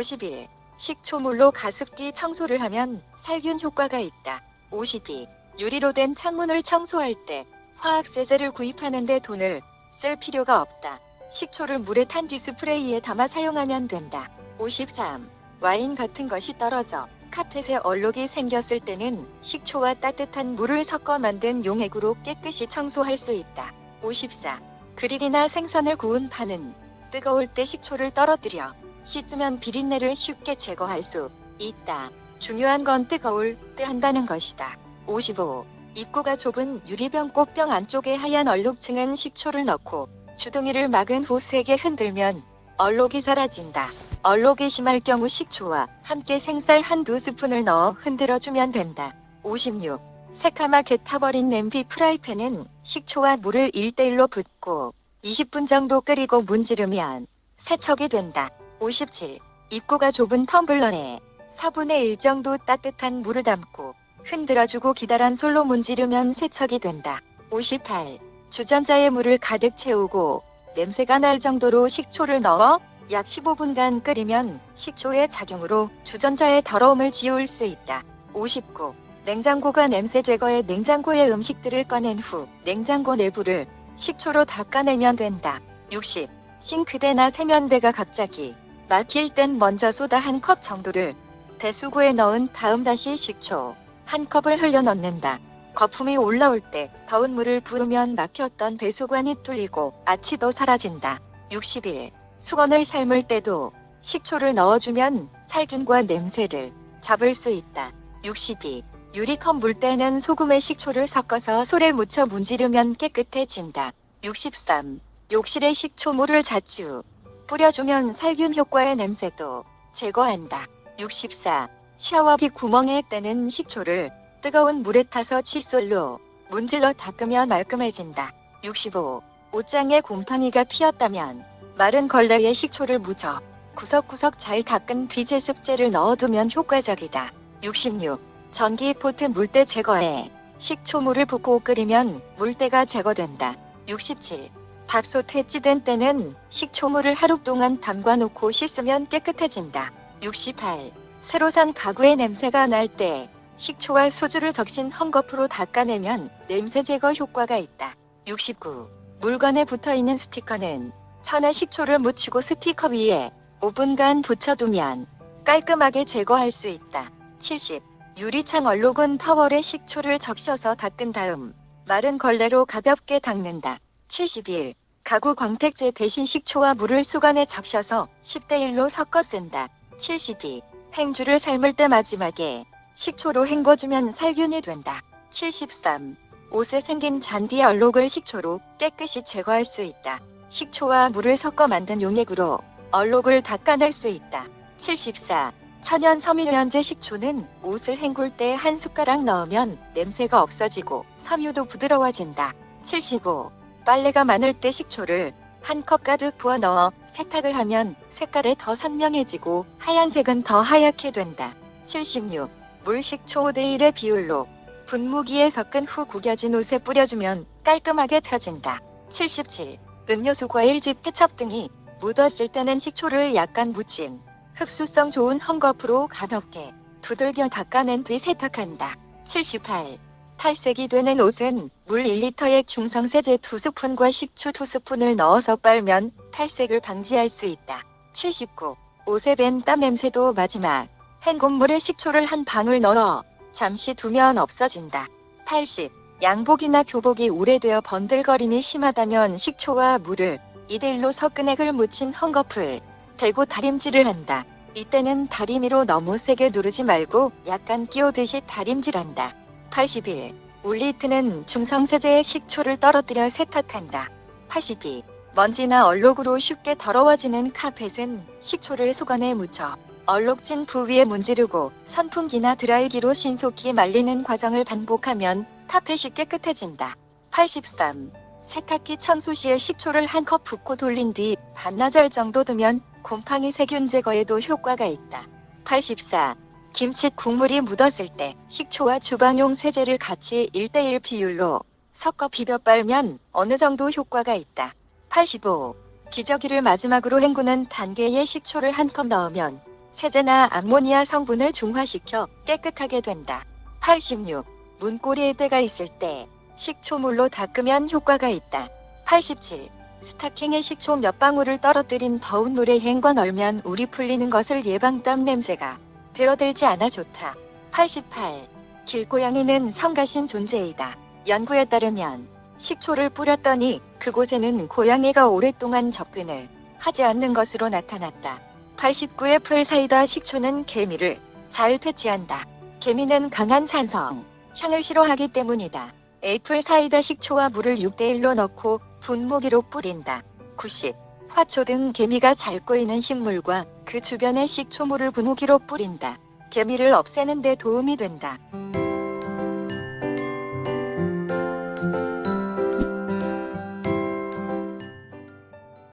51. 식초물로 가습기 청소를 하면 살균 효과가 있다. 52. 유리로 된 창문을 청소할 때 화학세제를 구입하는데 돈을 쓸 필요가 없다. 식초를 물에 탄 뒤 스프레이에 담아 사용하면 된다. 53. 와인 같은 것이 떨어져 카펫에 얼룩이 생겼을 때는 식초와 따뜻한 물을 섞어 만든 용액으로 깨끗이 청소할 수 있다. 54. 그릴이나 생선을 구운 판은 뜨거울 때 식초를 떨어뜨려 씻으면 비린내를 쉽게 제거할 수 있다. 중요한 건 뜨거울 때 한다는 것이다. 55. 입구가 좁은 유리병 꽃병 안쪽에 하얀 얼룩층은 식초를 넣고 주둥이를 막은 후 세게 흔들면 얼룩이 사라진다. 얼룩이 심할 경우 식초와 함께 생쌀 한두 스푼을 넣어 흔들어주면 된다. 56. 새카맣게 타버린 냄비 프라이팬은 식초와 물을 1:1로 붓고 20분 정도 끓이고 문지르면 세척이 된다. 57. 입구가 좁은 텀블러에 4분의 1 정도 따뜻한 물을 담고 흔들어주고 기다란 솔로 문지르면 세척이 된다. 58. 주전자에 물을 가득 채우고 냄새가 날 정도로 식초를 넣어 약 15분간 끓이면 식초의 작용으로 주전자의 더러움을 지울 수 있다. 59. 냉장고가 냄새 제거해 냉장고의 음식들을 꺼낸 후 냉장고 내부를 식초로 닦아내면 된다. 60. 싱크대나 세면대가 갑자기 막힐 땐 먼저 소다 1컵 정도를 대수구에 넣은 다음 다시 식초 1컵을 흘려 넣는다. 거품이 올라올 때 더운 물을 부으면 막혔던 배수관이 뚫리고 아치도 사라진다. 61. 수건을 삶을 때도 식초를 넣어주면 살균과 냄새를 잡을 수 있다. 62. 유리컵 물때는 소금에 식초를 섞어서 솔에 묻혀 문지르면 깨끗해진다. 63. 욕실에 식초물을 자주 뿌려주면 살균 효과의 냄새도 제거한다. 64. 샤워기 구멍에 떼는 식초를 뜨거운 물에 타서 칫솔로 문질러 닦으면 말끔해진다. 65. 옷장에 곰팡이가 피었다면 마른 걸레에 식초를 묻어 구석구석 잘 닦은 뒤 제습제를 넣어두면 효과적이다. 66. 전기포트 물때 제거에 식초물을 붓고 끓이면 물때가 제거된다. 67. 밥솥에 찌든 때는 식초물을 하루 동안 담가놓고 씻으면 깨끗해진다. 68. 새로 산 가구의 냄새가 날 때 식초와 소주를 적신 헝겊으로 닦아내면 냄새 제거 효과가 있다. 69. 물건에 붙어있는 스티커는 천에 식초를 묻히고 스티커 위에 5분간 붙여두면 깔끔하게 제거할 수 있다. 70. 유리창 얼룩은 타월에 식초를 적셔서 닦은 다음 마른 걸레로 가볍게 닦는다. 71. 가구 광택제 대신 식초와 물을 수건에 적셔서 10:1로 섞어 쓴다. 72. 행주를 삶을 때 마지막에 식초로 헹궈주면 살균이 된다. 73. 옷에 생긴 잔디 얼룩을 식초로 깨끗이 제거할 수 있다. 식초와 물을 섞어 만든 용액으로 얼룩을 닦아낼 수 있다. 74. 천연 섬유유연제 식초는 옷을 헹굴 때 1숟가락 넣으면 냄새가 없어지고 섬유도 부드러워진다. 75. 빨래가 많을 때 식초를 1컵 가득 부어 넣어 세탁을 하면 색깔이 더 선명해지고 하얀색은 더 하얗게 된다. 76. 물 식초 5:1의 비율로 분무기에 섞은 후 구겨진 옷에 뿌려주면 깔끔하게 펴진다. 77. 음료수 과일즙 케첩 등이 묻었을 때는 식초를 약간 묻힌 흡수성 좋은 헝겊으로 가볍게 두들겨 닦아낸 뒤 세탁한다. 78. 탈색이 되는 옷은 물 1리터에 중성세제 2스푼과 식초 2스푼을 넣어서 빨면 탈색을 방지할 수 있다. 79. 옷에 밴 땀 냄새도 마지막 헹군 물에 식초를 한 방울 넣어 잠시 두면 없어진다. 80. 양복이나 교복이 오래되어 번들거림이 심하다면 식초와 물을 2:1로 섞은 액을 묻힌 헝겊을 대고 다림질을 한다. 이때는 다리미로 너무 세게 누르지 말고 약간 끼우듯이 다림질한다. 81. 울리트는 중성세제에 식초를 떨어뜨려 세탁한다. 82. 먼지나 얼룩으로 쉽게 더러워지는 카펫은 식초를 수건에 묻혀 얼룩진 부위에 문지르고 선풍기나 드라이기로 신속히 말리는 과정을 반복하면 카펫이 깨끗해진다. 83. 세탁기 청소 시에 식초를 1컵 붓고 돌린 뒤 반나절 정도 두면 곰팡이 세균 제거에도 효과가 있다. 84. 김치 국물이 묻었을 때 식초와 주방용 세제를 같이 1:1 비율로 섞어 비벼 빨면 어느 정도 효과가 있다. 85. 기저귀를 마지막으로 헹구는 단계에 식초를 1컵 넣으면 세제나 암모니아 성분을 중화시켜 깨끗하게 된다. 86. 문고리에 때가 있을 때 식초물로 닦으면 효과가 있다. 87. 스타킹에 식초 몇 방울을 떨어뜨린 더운 물에 헹궈 널면 울이 풀리는 것을 예방땀 냄새가 배어들지 않아 좋다. 88. 길고양이는 성가신 존재이다. 연구에 따르면 식초를 뿌렸더니 그곳에는 고양이가 오랫동안 접근을 하지 않는 것으로 나타났다. 89. 애플사이다 식초는 개미를 잘 퇴치한다. 개미는 강한 산성, 향을 싫어하기 때문이다. 애플사이다 식초와 물을 6대1로 넣고 분무기로 뿌린다. 90. 화초 등 개미가 잘 꼬이는 식물과 그 주변에 식초물을 분무기로 뿌린다. 개미를 없애는 데 도움이 된다.